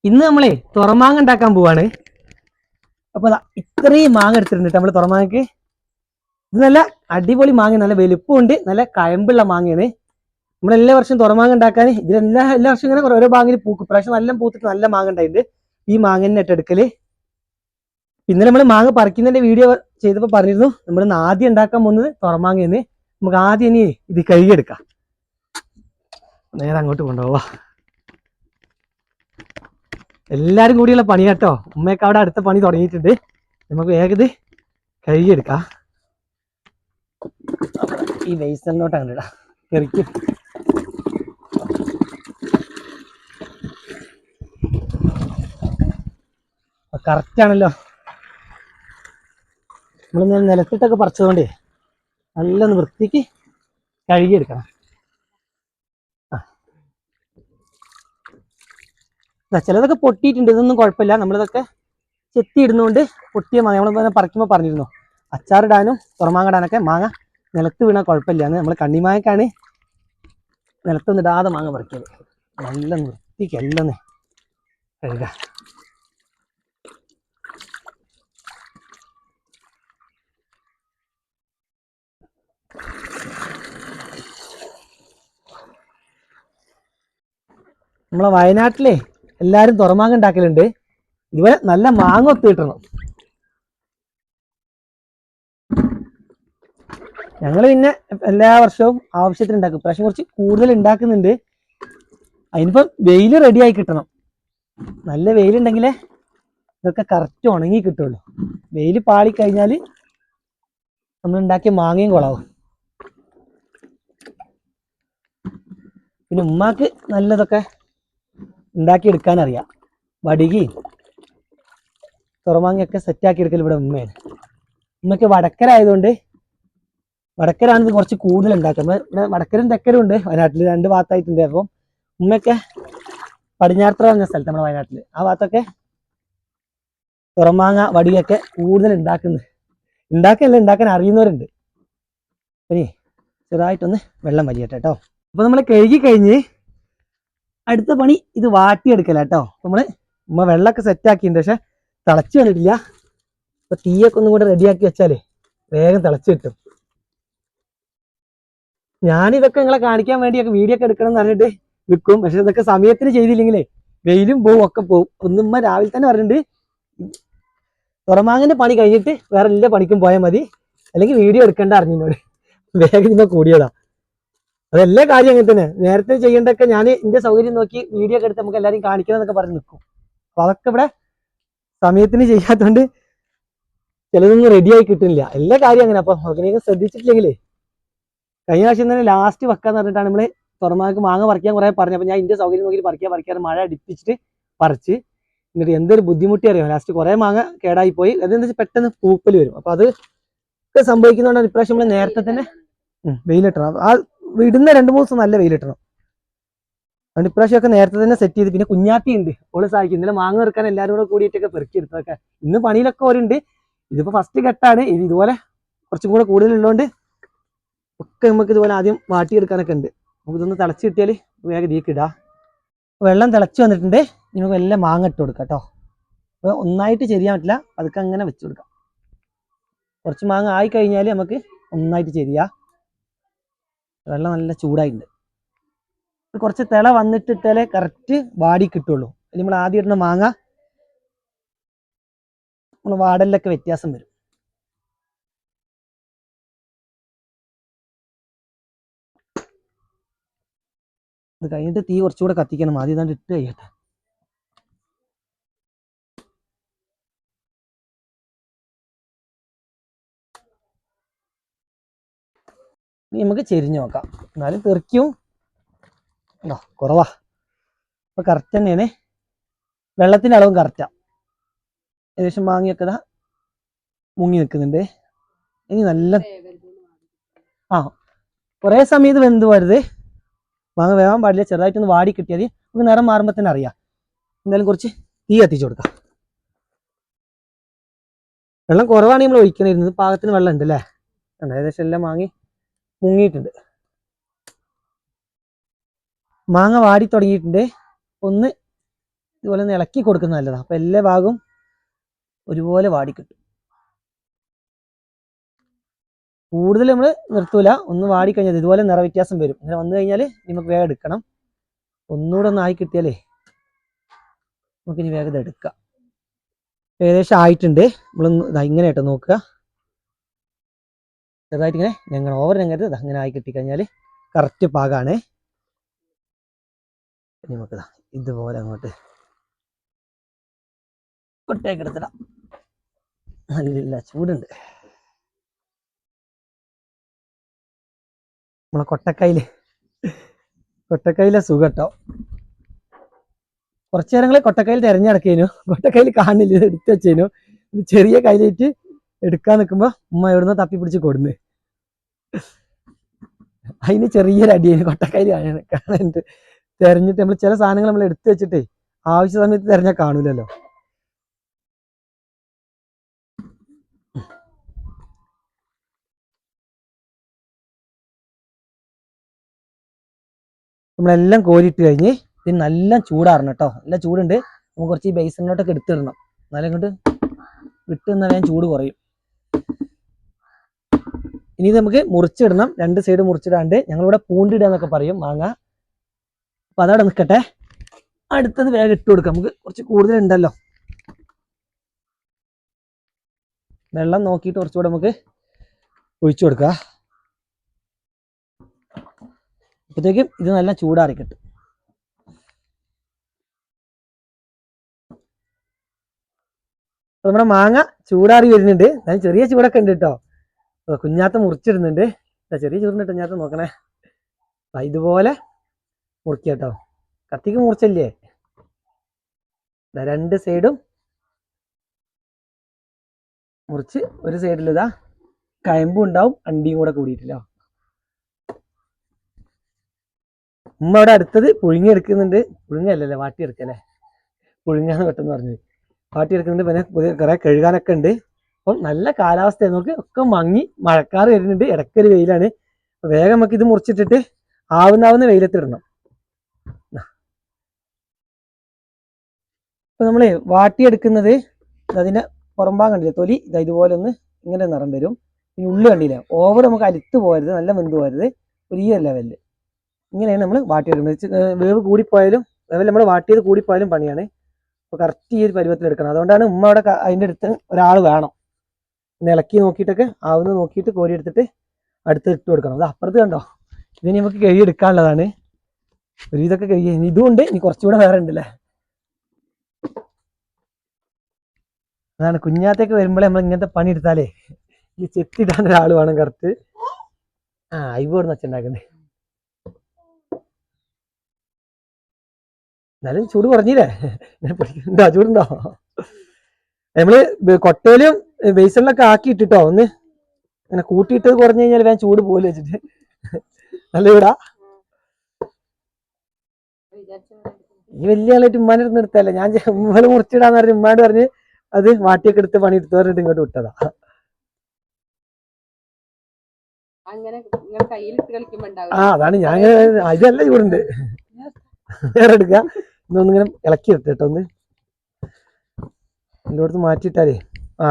ഇന്ന് നമ്മളെ തുറമാങ്ങ ഉണ്ടാക്കാൻ പോവാണ്. അപ്പൊ ഇത്രയും മാങ്ങ എടുത്തിട്ടുണ്ട് നമ്മള് തുറമാങ്ങക്ക്. ഇത് നല്ല അടിപൊളി മാങ്ങ, നല്ല വലുപ്പമുണ്ട്, നല്ല കയമ്പുള്ള മാങ്ങയാണ്. നമ്മളെല്ലാ വർഷവും തുറമാങ്ങ ഉണ്ടാക്കാൻ എല്ലാ വർഷവും ഇങ്ങനെ ഓരോ മാങ്ങയിൽ പൂക്കും. പ്രാവശ്യം നല്ല പൂത്തിട്ട് നല്ല മാങ്ങ ഉണ്ടായിട്ടുണ്ട്. ഈ മാങ്ങനെ ഇട്ടെടുക്കല്. പിന്നെ നമ്മൾ മാങ്ങ പറിക്കുന്നതിന്റെ വീഡിയോ ചെയ്തപ്പോൾ പറഞ്ഞിരുന്നു നമ്മൾ ആദ്യം ഉണ്ടാക്കാൻ പോകുന്നത് തുറമാങ്ങയെന്ന്. നമുക്ക് ആദ്യം ഇനി ഇത് കഴുകിയെടുക്കാം. നേരെ അങ്ങോട്ട് കൊണ്ടുപോവാ. എല്ലാരും കൂടിയുള്ള പണി കേട്ടോ. ഉമ്മയൊക്കെ അവിടെ അടുത്ത പണി തുടങ്ങിയിട്ടുണ്ട്. നമുക്ക് വേഗം ഇത് കഴുകിയെടുക്കാം. ഈ ബേസലിനോട്ട് അങ്ങനെ ഇടാം. കറിക്കും കറക്റ്റ് ആണല്ലോ. നമ്മളിങ്ങനെ നിലത്തിട്ടൊക്കെ പറിച്ചതുകൊണ്ടേ നല്ല വൃത്തിക്ക് കഴുകിയെടുക്കണം. ചിലതൊക്കെ പൊട്ടിയിട്ടുണ്ട്, ഇതൊന്നും കുഴപ്പമില്ല. നമ്മളിതൊക്കെ ചെത്തി ഇടുന്നതുകൊണ്ട് പൊട്ടിയ മാങ്ങ നമ്മൾ പറിക്കുമ്പോൾ പറഞ്ഞിരുന്നു അച്ചാറിടാനും തുറമാങ്ങടാനൊക്കെ മാങ്ങ നിലത്ത് വീണാൽ കുഴപ്പമില്ലാന്ന്. നമ്മൾ കണ്ണിമാങ്ങക്കാണ് നിലത്തൊന്നും ഇടാതെ മാങ്ങ പറിക്കുന്നത്. നല്ല വൃത്തിക്കല്ലെന്ന് കഴുക. നമ്മളെ വയനാട്ടിലെ എല്ലാവരും തുറമാങ്ങ ഉണ്ടാക്കലുണ്ട്. ഇതുപോലെ നല്ല മാങ്ങ ഒത്തു കിട്ടണം. ഞങ്ങൾ പിന്നെ എല്ലാ വർഷവും ആവശ്യത്തിന് ഉണ്ടാക്കും. പ്രാവശ്യം കുറച്ച് കൂടുതൽ ഉണ്ടാക്കുന്നുണ്ട്. അതിനിപ്പം വെയിൽ റെഡി ആയി കിട്ടണം. നല്ല വെയിലുണ്ടെങ്കിലേ ഇതൊക്കെ കറക്റ്റ് ഉണങ്ങി കിട്ടുള്ളൂ. വെയിൽ പാളിക്കഴിഞ്ഞാൽ നമ്മൾ ഉണ്ടാക്കിയ മാങ്ങയും കൊളാവും. പിന്നെ ഉമ്മാക്ക് നല്ലതൊക്കെ ഉണ്ടാക്കിയെടുക്കാൻ അറിയാം. വടികി തുറമാങ്ങയൊക്കെ സെറ്റാക്കി എടുക്കൽ ഇവിടെ ഉമ്മയാണ്. ഉമ്മയ്ക്ക് വടക്കരായതുകൊണ്ട് വടക്കരാണിത് കുറച്ച് കൂടുതൽ ഉണ്ടാക്കുന്നത്. ഇവിടെ വടക്കരും തെക്കരും ഉണ്ട് വയനാട്ടിൽ, രണ്ട് ഭാഗത്തായിട്ടുണ്ട്. അപ്പം ഉമ്മയൊക്കെ പടിഞ്ഞാറത്തറ എന്ന സ്ഥലത്ത് നമ്മുടെ വയനാട്ടിൽ ആ ഭാഗത്തൊക്കെ തുറമാങ്ങ വടിയൊക്കെ കൂടുതൽ ഉണ്ടാക്കാൻ അറിയുന്നവരുണ്ട്. ഇനി ചെറുതായിട്ടൊന്ന് വെള്ളം വലിയട്ടെ കേട്ടോ. അപ്പൊ നമ്മൾ കഴുകി കഴിഞ്ഞ് അടുത്ത പണി ഇത് വാട്ടിയെടുക്കല കേട്ടോ. ഉമ്മ വെള്ളമൊക്കെ സെറ്റാക്കിയിട്ടുണ്ട്, പക്ഷെ തിളച്ച് വന്നിട്ടില്ല. അപ്പൊ തീയൊക്കെ ഒന്നും കൂടെ റെഡിയാക്കി വെച്ചാലേ വേഗം തിളച്ച് കിട്ടും. ഞാനിതൊക്കെ നിങ്ങളെ കാണിക്കാൻ വേണ്ടിയൊക്കെ വീഡിയോ ഒക്കെ എടുക്കണം എന്ന് പറഞ്ഞിട്ട് നിൽക്കും. പക്ഷെ ഇതൊക്കെ സമയത്തിന് ചെയ്തില്ലെങ്കിലേ വെയിലും പോവും ഒക്കെ പോവും. ഒന്നുമ്മ രാവിലെ തന്നെ പറഞ്ഞിട്ടുണ്ട് തുറമാങ്ങന്റെ പണി കഴിഞ്ഞിട്ട് വേറെ എല്ലാ പണിക്കും പോയാൽ മതി, അല്ലെങ്കിൽ വീഡിയോ എടുക്കേണ്ട അറിഞ്ഞോട് വേഗം ഇങ്ങനെ കൂടിയതാ. അതെല്ലാ കാര്യം അങ്ങനെ തന്നെ. നേരത്തെ ചെയ്യേണ്ടതൊക്കെ ഞാൻ എന്റെ സൗകര്യം നോക്കി വീഡിയോ ഒക്കെ എടുത്ത് നമുക്ക് എല്ലാവരും കാണിക്കണം എന്നൊക്കെ പറഞ്ഞ് നിൽക്കും. അപ്പൊ അതൊക്കെ ഇവിടെ സമയത്തിന് ചെയ്യാത്തതുകൊണ്ട് ചിലതൊന്നും റെഡിയായി കിട്ടുന്നില്ല. എല്ലാ കാര്യം അങ്ങനെ. അപ്പൊ അങ്ങനെയൊക്കെ ശ്രദ്ധിച്ചിട്ടില്ലെങ്കിലേ കഴിഞ്ഞ പ്രാവശ്യം തന്നെ ലാസ്റ്റ് വെക്കാന്ന് പറഞ്ഞിട്ടാണ് നമ്മള് തുറമാക്ക് മാങ്ങ പറിക്കാൻ കുറെ പറഞ്ഞു. അപ്പൊ ഞാൻ എന്റെ സൗകര്യം നോക്കി പറിക്കാൻ മഴ അടിപ്പിച്ചിട്ട് പറിച്ച്. എന്നിട്ട് എന്തൊരു ബുദ്ധിമുട്ടി അറിയാം, ലാസ്റ്റ് കുറെ മാങ്ങ കേടായി പോയി. അതെന്താ വെച്ചാൽ പെട്ടെന്ന് പൂപ്പൽ വരും. അപ്പൊ അത് ഒക്കെ സംഭവിക്കുന്നതുകൊണ്ടാണ് ഇപ്രാവശ്യം നമ്മൾ നേരത്തെ തന്നെ വെയിലിട്ടണം. ആ ഇടുന്ന 2-3 ദിവസം നല്ല വെയിലിട്ടണം. അതുകൊണ്ട് ഇപ്രാവശ്യമൊക്കെ നേരത്തെ തന്നെ സെറ്റ് ചെയ്ത്. പിന്നെ കുഞ്ഞാത്തി ഉണ്ട്, ഓള് സഹായിക്കും. ഇന്നലെ മാങ്ങ വെറുക്കാൻ എല്ലാവരും കൂടെ കൂടിയിട്ടൊക്കെ പെറുക്കി എടുത്തൊക്കെ. ഇന്ന് പണിയിലൊക്കെ ഓരുണ്ട്. ഇതിപ്പോ ഫസ്റ്റ് ഘട്ടമാണ്. ഇത് ഇതുപോലെ കുറച്ചും കൂടെ കൂടുതലുള്ളതുകൊണ്ട് ഒക്കെ നമുക്ക് ഇതുപോലെ ആദ്യം വാട്ടിയെടുക്കാനൊക്കെ ഉണ്ട്. നമുക്കിതൊന്ന് തിളച്ച് കിട്ടിയാൽ വേഗം തീക്കിടാം. വെള്ളം തിളച്ച് വന്നിട്ടുണ്ട്. നമുക്ക് എല്ലാം മാങ്ങ ഇട്ട് കൊടുക്കാം കേട്ടോ. അപ്പോൾ ഒന്നായിട്ട് ചെരിയാൻ പറ്റില്ല, അതൊക്കെ അങ്ങനെ വെച്ച് കൊടുക്കാം. കുറച്ച് മാങ്ങ ആയി കഴിഞ്ഞാൽ നമുക്ക് ഒന്നായിട്ട് ചെരിയാം. വെള്ളം നല്ല ചൂടായിട്ടുണ്ട്. കുറച്ച് തിള വന്നിട്ടിട്ടാലേ കറക്റ്റ് വാടി കിട്ടുള്ളൂ. അല്ലെങ്കിൽ നമ്മൾ ആദ്യം ഇടുന്ന മാങ്ങ നമ്മൾ വാടലിലൊക്കെ വ്യത്യാസം വരും. ഇത് കഴിഞ്ഞിട്ട് തീ കുറച്ചുകൂടെ കത്തിക്കണം. ആദ്യം ഇതാണ്ട് ഇട്ട് കഴിയട്ടെ. ഇനി നമുക്ക് ചെരിഞ്ഞ് നോക്കാം. എന്നാലും തെറിക്കും കുറവാ. അപ്പൊ കറക്റ്റ് തന്നെയാണ്. വെള്ളത്തിന്റെ അളവും കറക്റ്റാ. ഏകദേശം മാങ്ങയൊക്കെ ഇതാ മുങ്ങി നിൽക്കുന്നുണ്ട്. ഇനി നല്ല കുറേ സമയത്ത് വെന്ത് വരുത്. മാങ്ങ വേവാൻ പാടില്ല, ചെറുതായിട്ടൊന്ന് വാടി കിട്ടിയാൽ നമുക്ക് നിറം മാറുമ്പോൾ തന്നെ അറിയാം. എന്തായാലും കുറച്ച് തീ കത്തിച്ചു കൊടുക്കാം. വെള്ളം കുറവാണെങ്കിൽ നമ്മൾ ഒഴിക്കണിരുന്നത്. പാകത്തിന് വെള്ളം ഉണ്ട് അല്ലേ. ഏകദേശം എല്ലാം മുങ്ങിയിട്ടുണ്ട്. മാങ്ങ വാടി തുടങ്ങിയിട്ടുണ്ട്. ഒന്ന് ഇതുപോലെ ഒന്ന് ഇളക്കി കൊടുക്കുന്നത് നല്ലതാണ്. അപ്പം എല്ലാ ഭാഗവും ഒരുപോലെ വാടിക്കിട്ടും. കൂടുതൽ നമ്മൾ നിർത്തൂല, ഒന്ന് വാടിക്കഴിഞ്ഞാൽ ഇതുപോലെ നിറവ്യത്യാസം വരും. അങ്ങനെ വന്നു കഴിഞ്ഞാൽ നമുക്ക് വേഗം എടുക്കണം. ഒന്നുകൂടെ ഒന്ന് ആയി കിട്ടിയാലേ നമുക്കിനി വേഗം എടുക്കാം. ഏകദേശം ആയിട്ടുണ്ട്. നമ്മളൊന്ന് ഇങ്ങനെ ആയിട്ട് നോക്കുക, ചെറുതായിട്ട് ഇങ്ങനെ ഞങ്ങൾ ഓവർ ഞങ്ങരുത്. അങ്ങനെ ആയി കിട്ടിക്കഴിഞ്ഞാൽ കറക്റ്റ് പാകമാണ്. നമുക്ക് ഇതുപോലെ അങ്ങോട്ട് കൊട്ടയൊക്കെ എടുത്തിടാം. നല്ല ചൂടുണ്ട്. നമ്മളെ കൊട്ടക്കൈയിലെ സുഖം കേട്ടോ. കുറച്ചു നേരങ്ങൾ കൊട്ടക്കൈയിൽ തിരഞ്ഞെടുക്കേനു, കൊട്ടക്കൈയിൽ കാണില്ല, ഇത് എടുത്തു വെച്ചേനു. ചെറിയ കയ്യിലേറ്റ് എടുക്കാൻ നിൽക്കുമ്പോ ഉമ്മ എവിടുന്ന് തപ്പി പിടിച്ച് കൊടുന്ന്, അതിന് ചെറിയൊരു അടിയേനു കൊട്ടക്കൈയിൽ കാണാനുണ്ട്. തെരഞ്ഞിട്ട് നമ്മൾ ചില സാധനങ്ങൾ നമ്മൾ എടുത്തു വെച്ചിട്ടേ ആവശ്യ സമയത്ത് തെരഞ്ഞാൽ കാണൂലല്ലോ. നമ്മളെല്ലാം കോരിയിട്ട് കഴിഞ്ഞ് ഇത് നല്ല ചൂടാറണം കേട്ടോ. നല്ല ചൂടുണ്ട്. നമുക്ക് കുറച്ച് ഈ ബേസിനോട്ടൊക്കെ എടുത്തിടണം, എന്നാലും ഇങ്ങോട്ട് വിട്ടുനിന്നാൽ ഞാൻ ചൂട് കുറയും. ഇനി നമുക്ക് മുറിച്ചിടണം, രണ്ട് സൈഡ് മുറിച്ചിടാണ്ട്. ഞങ്ങളിവിടെ പൂണ്ടിടുക എന്നൊക്കെ പറയും മാങ്ങ. അപ്പൊ അതവിടെ നിൽക്കട്ടെ. അടുത്തത് വേഗം ഇട്ട് കൊടുക്കാം, നമുക്ക് കുറച്ച് കൂടുതലുണ്ടല്ലോ. വെള്ളം നോക്കിയിട്ട് കുറച്ചുകൂടെ നമുക്ക് ഒഴിച്ചു കൊടുക്കുക. അപ്പോഴത്തേക്കും ഇത് നല്ല ചൂടാറി കിട്ടും. നമ്മുടെ മാങ്ങ ചൂടാറി വരുന്നുണ്ട്. ഞാൻ ചെറിയ ചൂടൊക്കെ ഉണ്ട് കേട്ടോ. കുഞ്ഞാത്ത മുറിച്ചിടുന്നുണ്ട്. ചെറിയ ചൂടിന് കുഞ്ഞാത്ത നോക്കണേ. ഇതുപോലെ മുറിക്കുക കേട്ടോ. കത്തിക്ക് മുറിച്ചല്ലേ, രണ്ട് സൈഡും മുറിച്ച് ഒരു സൈഡിൽ ഇതാ കയമ്പും ഉണ്ടാവും, അണ്ടിയും കൂടെ കൂടിയിട്ടില്ല. ഉമ്മ അവിടെ അടുത്തത് പുഴുങ്ങിയെടുക്കുന്നുണ്ട്. പുഴുങ്ങല്ലേ, വാട്ടിയെടുക്കല്ലേ, പുഴുങ്ങാന്ന് പെട്ടെന്ന് പറഞ്ഞത്. വാട്ടിയെടുക്കുന്നുണ്ട്. പിന്നെ പുതിയ കുറെ കഴുകാനൊക്കെ ഉണ്ട്. അപ്പം നല്ല കാലാവസ്ഥ നോക്കി ഒക്കെ മങ്ങി മഴക്കാറ് വരുന്നുണ്ട്, ഇടയ്ക്കൊരു വെയിലാണ്. വേഗം നമുക്ക് ഇത് മുറിച്ചിട്ടിട്ട് ആവുന്ന വെയിലത്തിടണം. ഇപ്പൊ നമ്മള് വാട്ടിയെടുക്കുന്നത് അതിന്റെ പുറമ്പാൻ കണ്ടില്ല, തൊലി ഇതുപോലെ ഒന്ന് ഇങ്ങനെ നിറം വരും. ഇനി ഉള്ളു കണ്ടില്ല, ഓവർ നമുക്ക് അലുത്ത് പോകരുത്, നല്ല വെന്ത് പോകരുത്, ഒരു ഈ ലെവലില് ഇങ്ങനെയാണ് നമ്മൾ വാട്ടിയെടുക്കുന്നത്. വേവ് കൂടിപ്പോയാലും അതേപോലെ നമ്മൾ വാട്ടിയത് കൂടിപ്പോയാലും പണിയാണ്. അപ്പോൾ കറക്റ്റ് ഈ ഒരു പരുവത്തിൽ എടുക്കണം. അതുകൊണ്ടാണ് ഉമ്മ അവിടെ അതിൻ്റെ അടുത്ത് ഒരാൾ വേണം, ഇളക്കി നോക്കിയിട്ടൊക്കെ ആവുന്ന നോക്കിയിട്ട് കോരി എടുത്തിട്ട് അടുത്ത് ഇട്ട് കൊടുക്കണം. അത് അപ്പുറത്ത് കണ്ടോ, ഇതിന് നമുക്ക് കഴുകി എടുക്കാനുള്ളതാണ്. ഒരു ഇതൊക്കെ കഴുകി ഇതുകൊണ്ട് ഇനി കുറച്ചുകൂടെ വേറെ ഉണ്ടല്ലേ. അതാണ് കുഞ്ഞാത്തേക്ക് വരുമ്പോഴേ നമ്മൾ ഇങ്ങനത്തെ പണി എടുത്താലേ ഈ ചെത്തിടാൻ ഒരാൾ വേണം കറക്റ്റ്. ഇവിടെ നിന്ന് വെച്ചുണ്ടാക്കണ്ടേ. എന്നാലും ചൂട് കുറഞ്ഞില്ലേ, ഉണ്ടോ ചൂടുണ്ടോ? നമ്മള് കൊട്ടയിലും ബേസണിലൊക്കെ ആക്കി ഇട്ടിട്ടോ, ഒന്ന് അങ്ങനെ കൂട്ടിയിട്ടത് കുറഞ്ഞു കഴിഞ്ഞാൽ ഞാൻ ചൂട് പോലെ വെച്ചിട്ട് നല്ല ചൂടാ. ഈ വലിയ ആളായിട്ട് ഉമ്മാൻ്റെ അടുത്ത് നിർത്തല്ലേ, ഞാൻ ഉമ്മ മുറിച്ചിടാന്ന് പറഞ്ഞ് ഉമ്മാട് പറഞ്ഞ് അത് വാട്ടിയൊക്കെ എടുത്ത് പണി എടുത്ത് പറഞ്ഞിട്ട് ഇങ്ങോട്ട് വിട്ടതാ. അതാണ് ഞാൻ ഇതല്ല ചൂടുണ്ട്, വേറെ എടുക്കുക. ഇന്നൊന്നിങ്ങനെ ഇളക്കി എടുത്തിട്ടോ, ഒന്ന് എൻ്റെ അടുത്ത് മാറ്റിയിട്ടാലേ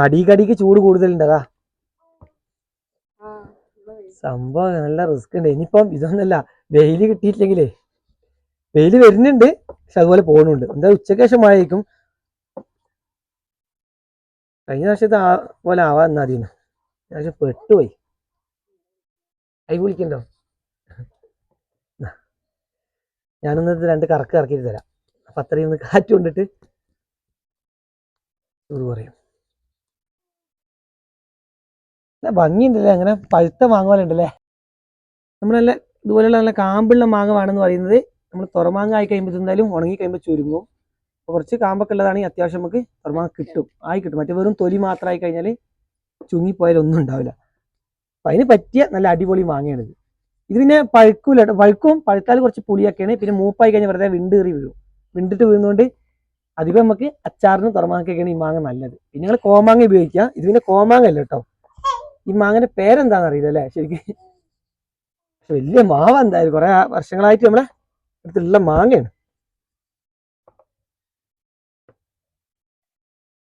അടിക്കടിക്ക് ചൂട് കൂടുതലുണ്ട്. അതാ സംഭവം നല്ല റിസ്ക് ഉണ്ട്. ഇനിയിപ്പം ഇതൊന്നല്ല, വെയില് കിട്ടിയിട്ടില്ലെങ്കിലേ, വെയില് വരുന്നുണ്ട് പക്ഷെ അതുപോലെ പോകുന്നുണ്ട്. എന്താ ഉച്ചയ്ക്ക് ശേഷം മഴയായിരിക്കും. കഴിഞ്ഞ പ്രാവശ്യത്തെ പോലെ ആവാ എന്നാ മതിയെന്ന്. പക്ഷെ പെട്ടുപോയി. കൈ വിളിക്കണ്ടോ? ഞാനൊന്നത് രണ്ട് കറക്ക് ഇറക്കിയിട്ട് തരാം. അപ്പൊ അത്രയും ഒന്ന് കാറ്റ് കൊണ്ടിട്ട് ചൂട് പറയും. ഭംഗിയുണ്ടല്ലേ, അങ്ങനെ പഴുത്ത മാങ്ങ പോലെ ഉണ്ടല്ലേ. നമ്മളല്ല ഇതുപോലെയുള്ള നല്ല കാമ്പുള്ള മാങ്ങ വേണമെന്ന് പറയുന്നത്, നമ്മൾ തുറമാങ്ങ ആയി കഴിയുമ്പോൾ എന്തായാലും ഉണങ്ങി കഴിയുമ്പോൾ ചുരുങ്ങും. അപ്പോൾ കുറച്ച് കാമ്പൊക്കെ ഉള്ളതാണെങ്കിൽ അത്യാവശ്യം നമുക്ക് തുറമാങ്ങ കിട്ടും, കിട്ടും. മറ്റേ വെറും തൊലി മാത്രമായി കഴിഞ്ഞാൽ ചുങ്ങിപ്പോയാലൊന്നും ഉണ്ടാവില്ല. അപ്പം അതിന് പറ്റിയ നല്ല അടിപൊളി മാങ്ങയാണിത്. ഇത് പിന്നെ പഴുക്കൂല, പഴുക്കും, പഴുത്താൽ കുറച്ച് പുളിയൊക്കെയാണ്. പിന്നെ മൂപ്പായി കഴിഞ്ഞാൽ വെറുതെ വിണ്ട് കയറി വീഴും. വിണ്ടിട്ട് വീഴുന്നതുകൊണ്ട് അധികം നമുക്ക് അച്ചാറിന് തുറമാങ്ങയൊക്കെയാണ് ഈ മാങ്ങ നല്ലത്. പിന്നെ നിങ്ങൾ കോമാങ്ങ ഉപയോഗിക്കുക. ഇത് പിന്നെ കോമാങ്ങ അല്ല കേട്ടോ. ഈ മാങ്ങന്റെ പേരെന്താണെന്ന് അറിയില്ല അല്ലേ ശരിക്കും. പക്ഷെ വലിയ മാവ എന്തായാലും കുറെ വർഷങ്ങളായിട്ട് നമ്മളെ അടുത്തുള്ള മാങ്ങയാണ്.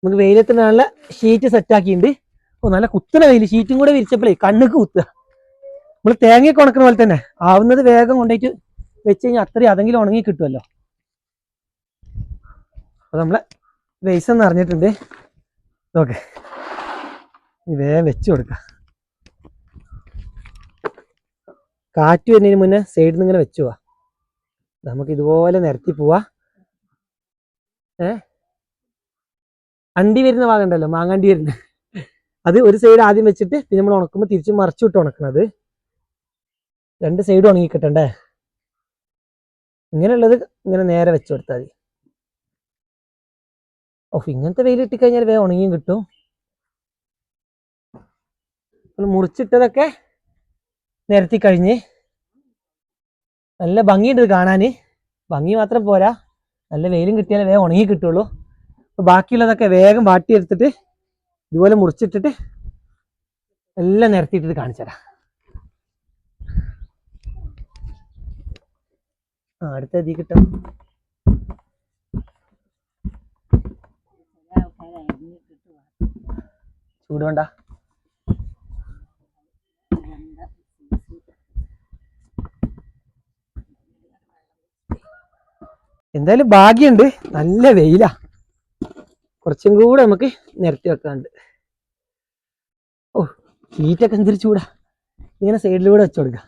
നമുക്ക് വെയിലത്തിന് നല്ല ഷീറ്റ് സെറ്റാക്കിയിട്ടുണ്ട്. ഓ നല്ല കുത്തണ വെയിൽ, ഷീറ്റും കൂടെ വിരിച്ചപ്പോഴേ കണ്ണുക്ക് കുത്തുക. നമ്മൾ തേങ്ങയൊക്കെ ഉണക്കുന്ന പോലെ തന്നെ ആവുന്നത് വേഗം കൊണ്ടുപോയിട്ട് വെച്ച് കഴിഞ്ഞാൽ അത്രയും അതെങ്കിലും ഉണങ്ങി കിട്ടുമല്ലോ. അപ്പൊ നമ്മളെ വെയിസ് എന്ന് അറിഞ്ഞിട്ടുണ്ട്. ഓക്കെ, വേഗം വെച്ച് കൊടുക്കാം. കാറ്റ് വരുന്നതിന് മുന്നേ സൈഡിൽ നിന്ന് ഇങ്ങനെ വെച്ചു പോവാ. നമുക്ക് ഇതുപോലെ നിരത്തി പോവാ. അണ്ടി വരുന്ന ഭാഗം ഉണ്ടല്ലോ, മാങ്ങാണ്ടി വരുന്ന, അത് ഒരു സൈഡ് ആദ്യം വെച്ചിട്ട് പിന്നെ നമ്മൾ ഉണക്കുമ്പോൾ തിരിച്ച് മറിച്ചു വിട്ട് ഉണക്കണത്. രണ്ട് സൈഡും ഉണങ്ങി കിട്ടണ്ടേ. ഇങ്ങനെയുള്ളത് ഇങ്ങനെ നേരെ വെച്ചു കൊടുത്താൽ മതി. ഇങ്ങനത്തെ വെയിൽ ഇട്ടിക്കഴിഞ്ഞാൽ വേഗം ഉണങ്ങിയും കിട്ടും. മുറിച്ചിട്ടതൊക്കെ നിരത്തി കഴിഞ്ഞ് നല്ല ഭംഗിയുണ്ട് കാണാന്. ഭംഗി മാത്രം പോരാ, നല്ല വെയിലും കിട്ടിയാലേ വേഗം ഉണങ്ങി കിട്ടുള്ളൂ. അപ്പൊ ബാക്കിയുള്ളതൊക്കെ വേഗം വാട്ടിയെടുത്തിട്ട് ഇതുപോലെ മുറിച്ചിട്ടിട്ട് എല്ലാം നിരത്തിയിട്ടിട്ട് കാണിച്ചു തരാം. അടുത്ത എത്തി കിട്ടും. ചൂട് വേണ്ട. എന്തായാലും ഭാഗ്യമുണ്ട്, നല്ല വെയിലാ. കുറച്ചും കൂടെ നമുക്ക് നിരത്തി വെക്കാണ്ട്. ഷീറ്റൊക്കെ എന്തൊരു ചൂടാ. ഇങ്ങനെ സൈഡിലൂടെ വെച്ചു കൊടുക്കുക,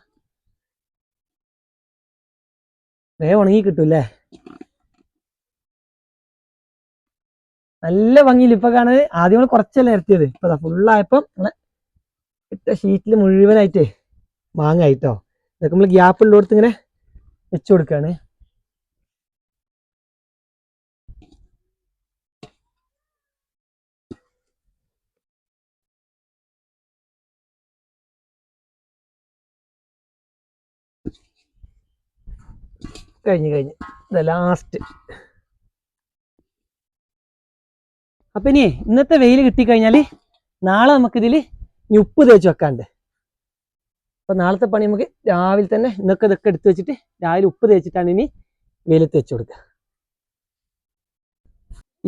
വേഗം ഉണങ്ങി കിട്ടൂല്ലേ. നല്ല ഭംഗിയില്ല ഇപ്പൊ കാണാൻ. ആദ്യം നമ്മൾ കുറച്ചല്ലേ നിരത്തിയത്, ഇപ്പൊ ഫുള്ളായപ്പം ഇട്ട ഷീറ്റിൽ മുഴുവനായിട്ടേ മാങ്ങ ആയിട്ടോ. ഇതൊക്കെ നമ്മൾ ഗ്യാപ്പ് ഉള്ളിടത്ത് ഇങ്ങനെ വെച്ചു കൊടുക്കാണ്. കഴിഞ്ഞ് ഇത് ലാസ്റ്റ്. അപ്പൊ ഇനി ഇന്നത്തെ വെയിൽ കിട്ടിക്കഴിഞ്ഞാല് നാളെ നമുക്കിതിൽ ഉപ്പ് തേച്ച് വെക്കാണ്ട്. അപ്പൊ നാളത്തെ പണി നമുക്ക് രാവിലെ തന്നെ ഇന്നൊക്കെ ഇതൊക്കെ എടുത്ത് വെച്ചിട്ട് രാവിലെ ഉപ്പ് തേച്ചിട്ടാണ് ഇനി വെയിലത്ത് വെച്ച് കൊടുക്കുക.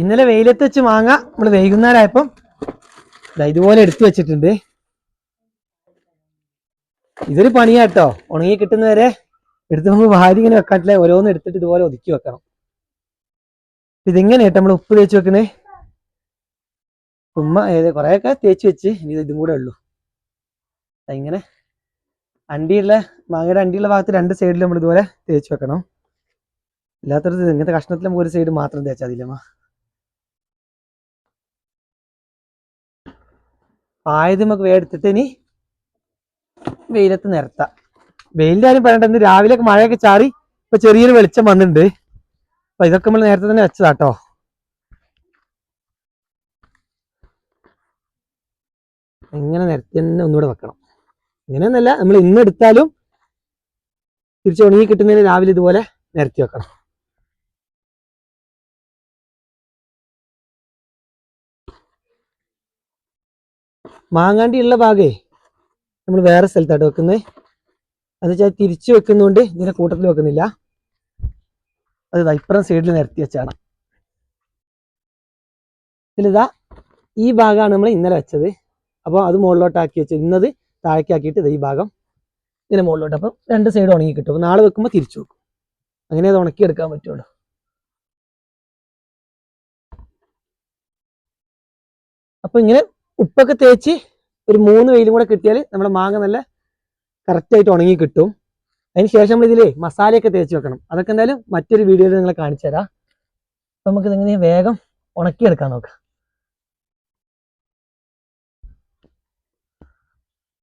ഇന്നലെ വെയിലത്ത് വെച്ച് മാങ്ങ നമ്മൾ വൈകുന്നേരമായപ്പം ഇതുപോലെ എടുത്തു വെച്ചിട്ടുണ്ട്. ഇതൊരു പണിയാട്ടോ, ഉണങ്ങി കിട്ടുന്നവരെ എടുത്ത് നമുക്ക് വാരി ഇങ്ങനെ വെക്കാട്ടില്ല, ഓരോന്ന് എടുത്തിട്ട് ഇതുപോലെ ഒതുക്കി വെക്കണം. ഇതിങ്ങനെയാട്ടോ നമ്മൾ ഉപ്പ് തേച്ച് വെക്കണേ. ഉമ്മ കുറെയൊക്കെ തേച്ച് വെച്ച് ഇനി ഇതും കൂടെ ഉള്ളൂ. ഇങ്ങനെ അണ്ടിയുള്ള മാങ്ങയുടെ അണ്ടിയുള്ള ഭാഗത്ത് രണ്ട് സൈഡിൽ നമ്മൾ ഇതുപോലെ തേച്ച് വെക്കണം. ഇല്ലാത്തടത്ത് ഇങ്ങനത്തെ കഷ്ണത്തിൽ നമുക്ക് ഒരു സൈഡ് മാത്രം തേച്ചാൽ മതിയമ്മ. ആയത് നമുക്ക് വേടെടുത്തിട്ട് ഇനി വെയിലത്ത് നിരത്താം. വെയിലിന്റെ കാര്യം പറയണ്ടെന്ന്, രാവിലെ മഴയൊക്കെ ചാറി ഇപ്പൊ ചെറിയൊരു വെളിച്ചം വന്നിട്ടുണ്ട്. അപ്പൊ ഇതൊക്കെ നമ്മൾ നേരത്തെ തന്നെ വെച്ചതാട്ടോ. ഇങ്ങനെ നിരത്തി തന്നെ ഒന്നുകൂടെ വെക്കണം. ഇങ്ങനെയൊന്നല്ല, നമ്മൾ ഇന്ന് എടുത്താലും തിരിച്ച് ഉണങ്ങി കിട്ടുന്നതിന് രാവിലെ ഇതുപോലെ നിരത്തി വെക്കണം. മാങ്ങാണ്ടി ഉള്ള ഭാഗേ നമ്മൾ വേറെ സ്ഥലത്തായിട്ട് വെക്കുന്നത്. എന്ന് വെച്ചാൽ തിരിച്ചു വെക്കുന്നതുകൊണ്ട് ഇങ്ങനെ കൂട്ടത്തിൽ വെക്കുന്നില്ല. അത് ഇപ്പുറം സൈഡിൽ നിരത്തി വെച്ചാണ്. ഇതിലിതാ ഈ ഭാഗമാണ് നമ്മൾ ഇന്നലെ വെച്ചത്. അപ്പോൾ അത് മുകളിലോട്ടാക്കി വെച്ചത്, ഇന്നത് താഴേക്കാക്കിയിട്ട് ഈ ഭാഗം ഇങ്ങനെ മുകളിലോട്ട്. അപ്പം രണ്ട് സൈഡ് ഉണങ്ങി കിട്ടും. അപ്പോൾ നാളെ വെക്കുമ്പോൾ തിരിച്ചു വെക്കും. അങ്ങനെ അത് ഉണക്കിയെടുക്കാൻ പറ്റുള്ളൂ. അപ്പോൾ ഇങ്ങനെ ഉപ്പൊക്കെ തേച്ച് ഒരു 3 വെയിലും കൂടെ കിട്ടിയാൽ നമ്മുടെ മാങ്ങ നല്ല കറക്റ്റായിട്ട് ഉണങ്ങി കിട്ടും. അതിന് ശേഷം നമ്മൾ ഇതിലേ മസാലയൊക്കെ തേച്ച് വെക്കണം. അതൊക്കെ എന്തായാലും മറ്റൊരു വീഡിയോയിൽ നിങ്ങളെ കാണിച്ചു തരാം. അപ്പം നമുക്ക് ഇതിങ്ങനെ വേഗം ഉണക്കിയെടുക്കാൻ നോക്കാം.